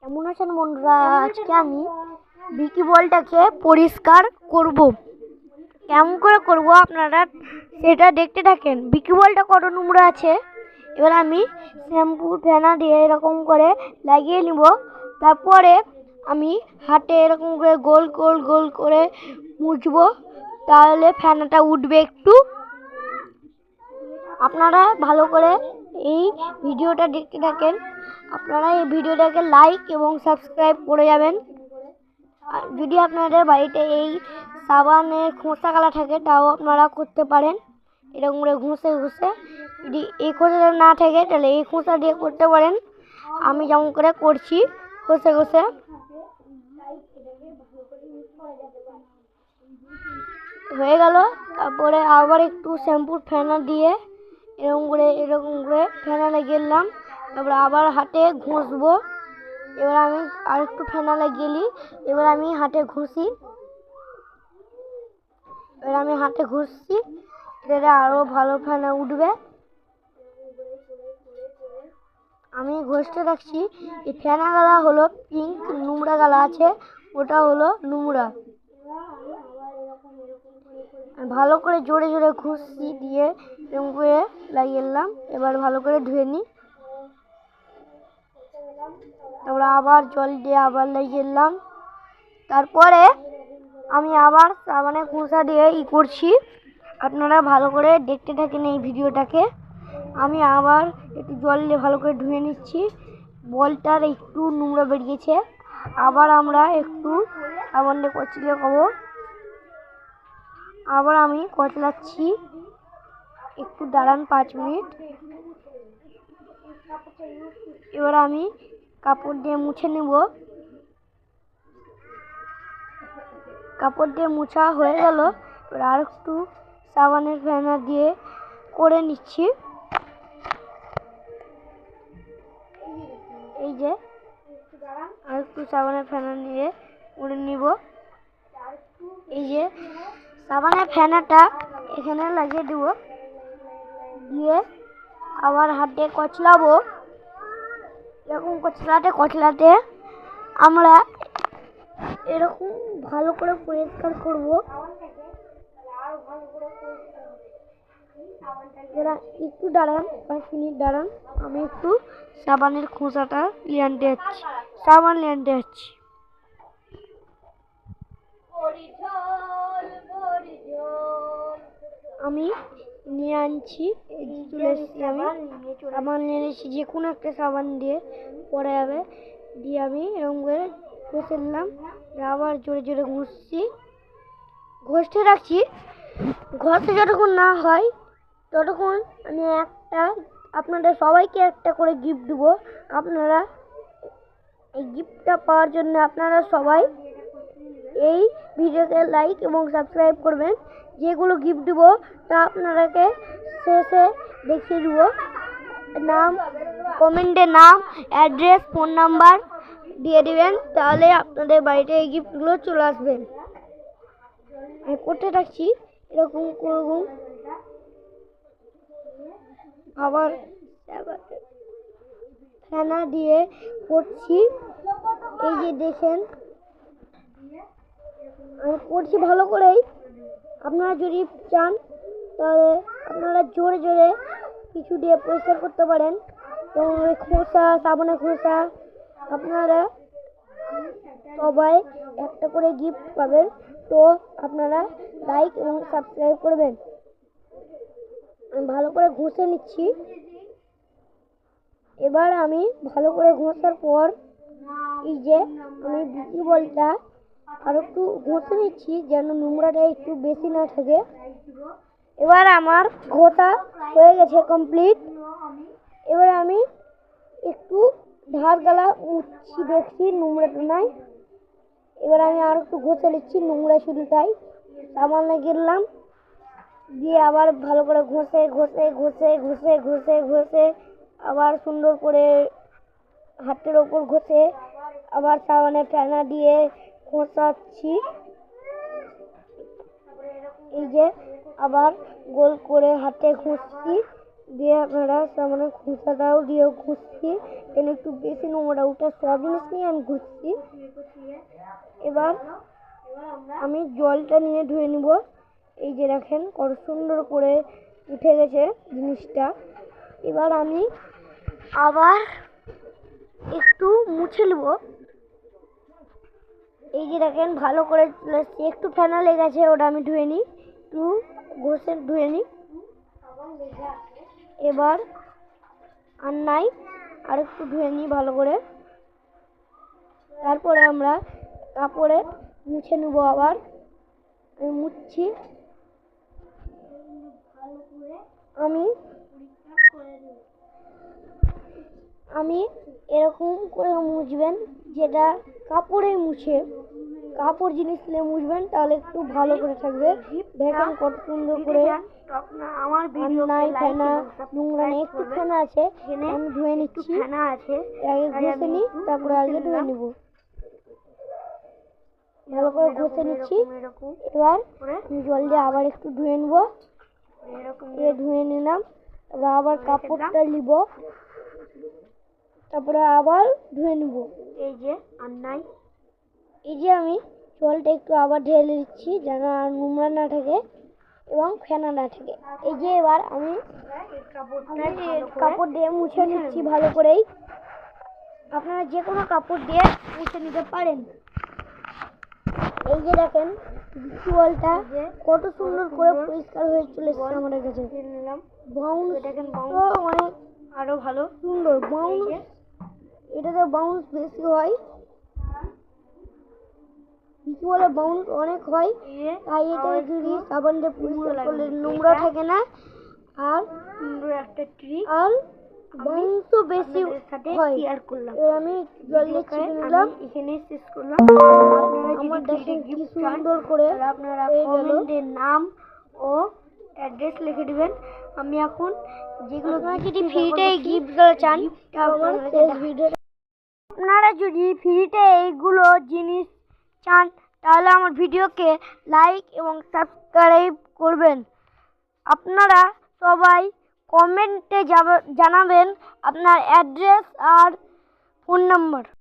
কেমন আছেন বন্ধুরা? আজকে আমি বিকি বলটাকে পরিষ্কার করব। কেমন করে করব আপনারা সেটা দেখতে থাকেন। বিকি বলটা কত নোংরা আছে, এবার আমি শ্যাম্পু ফেনা দিয়ে এরকম করে লাগিয়ে নিব। তারপরে আমি হাতে এরকম করে গোল গোল গোল করে মুছবো, তাহলে ফেনাটা উঠবে একটু। আপনারা ভালো করে এই ভিডিওটা দেখতে থাকেন। আপনারা এই ভিডিওটাকে লাইক এবং সাবস্ক্রাইব করে যাবেন। যদি আপনাদের বাড়িতে এই সাবানের খোসা কালা থাকে তাও আপনারা করতে পারেন। এরকম করে ঘষে ঘষে, যদি এই খোসাটা না থাকে তাহলে এই খোসা দিয়ে করতে পারেন। আমি যেমন করে করছি ঘষে ঘষে। হয়ে গেল। তারপরে আবার একটু শ্যাম্পুর ফেনা দিয়ে এরকম করে ফেনা লাগিয়ে নিলাম। তারপরে আবার হাতে ঘষবো। এবার আমি আর একটু ফেনা লাগিয়ে নিই। এবার আমি হাতে ঘষি। এটা আরো ভালো ফেনা উঠবে। আমি ঘষতে রাখছি। এই ফেনা গালা হলো পিঙ্ক, নোংরা গালা আছে ওটা হলো নোংরা। ভালো করে জোরে জোরে ঘষি দিয়ে এরকম করে লাগিয়ে নিলাম। এবার ভালো করে ধুয়ে নিই। তারপরে আবার জল দিয়ে আবার লাগিয়ে নিলাম। তারপরে আমি আবার সাবানের খোসা দিয়ে করছি। আপনারা ভালো করে দেখতে থাকেন এই ভিডিওটাকে। আমি আবার একটু জল দিয়ে ভালো করে ধুয়ে নিচ্ছি। বলটার একটু নোংরা বেরিয়েছে। আবার আমরা একটু সাবান দিয়ে কচলে খাবো। আবার আমি কচলাচ্ছি। একটু দাঁড়ান 5 মিনিট। এবার আমি কাপড় দিয়ে মুছে নেব। কাপড় দিয়ে মুছা হয়ে গেল। এবার আর একটু সাবানের ফেনা দিয়ে করে নিচ্ছি। এই যে আর একটু সাবানের ফেনা নিয়ে করে নিব। এই যে সাবানের ফেনাটা এখানে লাগিয়ে দেব, দিয়ে আবার হাতে কচলাবো। এরকম কচলাতে আমরা এরকম ভালো করে পরিষ্কার করব। একটু দাঁড়ান, 5 মিনিট দাঁড়ান। আমি একটু সাবানের খোসাটা নিয়ে আনতে যাচ্ছি। সাবান নিয়ে আনতে যাচ্ছি। আমি নিয়ে আনছি। চলে এসেছি। আমি সাবান নিয়ে এসেছি, যে কোনো একটা সাবান দিয়ে পরে যাবে। দিয়ে আমি এরকম করে ঘষে নিলাম। আবার জোরে জোরে ঘষতে রাখছি। ঘষে যতক্ষণ না হয় ততক্ষণ আমি আপনাদের সবাইকে একটা করে গিফট দেবো। আপনারা এই গিফটটা পাওয়ার জন্য আপনারা সবাই এই ভিডিওতে লাইক এবং সাবস্ক্রাইব করবেন। যেগুলো গিফট দেবো তা আপনারাকে শেষে দেখিয়ে দেবো। নাম কমেন্টে নাম, অ্যাড্রেস, ফোন নাম্বার দিয়ে দিবেন, তাহলে আপনাদের বাড়িতে এই গিফটগুলো চলে আসবে। আমি করতে থাকছি এরকম করব। আবার ফেনা দিয়ে করছি। এই যে দেখেন আমি করছি ভালো করেই। আপনারা যদি চান তাহলে আপনারা জোরে জোরে কিছু দিয়ে পরিষ্কার করতে পারেন। যেমন ওই খোসা, সাবানের খোসা। আপনারা সবাই একটা করে গিফট পাবেন। তো আপনারা লাইক এবং সাবস্ক্রাইব করবেন। আমি ভালো করে ঘষে নিচ্ছি। এবার আমি ভালো করে ঘষার পর এই যে আমি বিকি বলটা আর একটু ঘষে নিচ্ছি যেন নোংরাটা একটু বেশি না থাকে। এবার আমার ঘষা হয়ে গেছে কমপ্লিট। এবার আমি একটু ধার গালা মুছছি, দেখছি নোংরাটা নাই। এবার আমি আর একটু ঘষে নিচ্ছি, নোংরা শুধু তাই। সাবান লাগিয়ে দিলাম, দিয়ে আবার ভালো করে ঘষে আবার সুন্দর করে হাতের ওপর ঘষে আবার সাবানের ফেনা দিয়ে ঘষাচ্ছি। এই যে আবার গোল করে হাতে ঘষছি। দিয়ে আপনারা সামনে ঘুষাটাও দিয়ে ঘুষছি, কেন একটু বেশি নোংরা উঠে সব জিনিস নিয়ে আমি ঘুষছি। এবার আমি জলটা নিয়ে ধুয়ে নিব। এই যে দেখেন কত সুন্দর করে উঠে গেছে জিনিসটা। এবার আমি আবার একটু মুছে নেব। এই যে দেখেন ভালো করে একটু ফেনা লেগেছে, ওটা আমি ধুয়ে নিই, একটু ঘষে ধুয়ে নিই। এবার আর নাই, আর একটু ধুয়ে নিই ভালো করে। তারপরে আমরা কাপড়ে মুছে নেব। আবার আমি মুছছি। আমি এরকম করে মুছবেন, যেটা কাপড়ে মুছে, কাপড় জিনিস নিয়ে মুছবেন, তাহলে একটু ভালো করে থাকবে। দেখেন কত সুন্দর করে আমার নাই ফেনা নোংরা নেই, একটু ফেনা আছে, আমি ধুয়ে নিচ্ছি। আগে ঘষে নিই, তারপরে আগে ধুয়ে নিব। ভালো করে ঘষে নিচ্ছি। এবার জল দিয়ে আবার একটু ধুয়ে নেব। ধুয়ে নিলাম, এবার আবার কাপড়টা নিব, তারপরে আবার ধুয়ে নেব। এই যে আর নাই, এই যে আমি জলটা একটু আবার ঢেলে দিচ্ছি, যেন আর নোংরা না থাকে এবং ফেনা না থাকে। এই যে এবার আমি কাপড় দিয়ে মুছে নিচ্ছি ভালো করেই। আপনারা যে কোনো কাপড় দিয়ে মুছে নিতে পারেন। এই যে দেখেন জলটা কত সুন্দর করে পরিষ্কার হয়ে চলে এসেছে আমাদের কাছে। বাউন্স অনেক আরো ভালো সুন্দর বাউন্স, এটাতে বাউন্স বেশি হয়, কিছু বলে বাউন্স অনেক হয়, তাই এটা যদি সাবান দিয়ে পরিষ্কার করলে নোংরা থাকে না। আর একটা ট্রিক, আর বাউন্সও বেশি হয়। আমি জল দিয়ে ছিটে নিলাম, এখানে শেষ করলাম। আমার দেখেন কি সুন্দর করে আপনারা কমেন্টের নাম ও অ্যাড্রেস লিখে দিবেন। আমি এখন যেগুলো যদি ফ্রিতে গিফটগুলো চান, আপনারা যদি ফ্রিতে এইগুলো জিনিস চান, তাহলে আমার ভিডিওকে লাইক এবং সাবস্ক্রাইব করবেন। আপনারা সবাই কমেন্টে জানাবেন আপনার অ্যাড্রেস আর ফোন নাম্বার।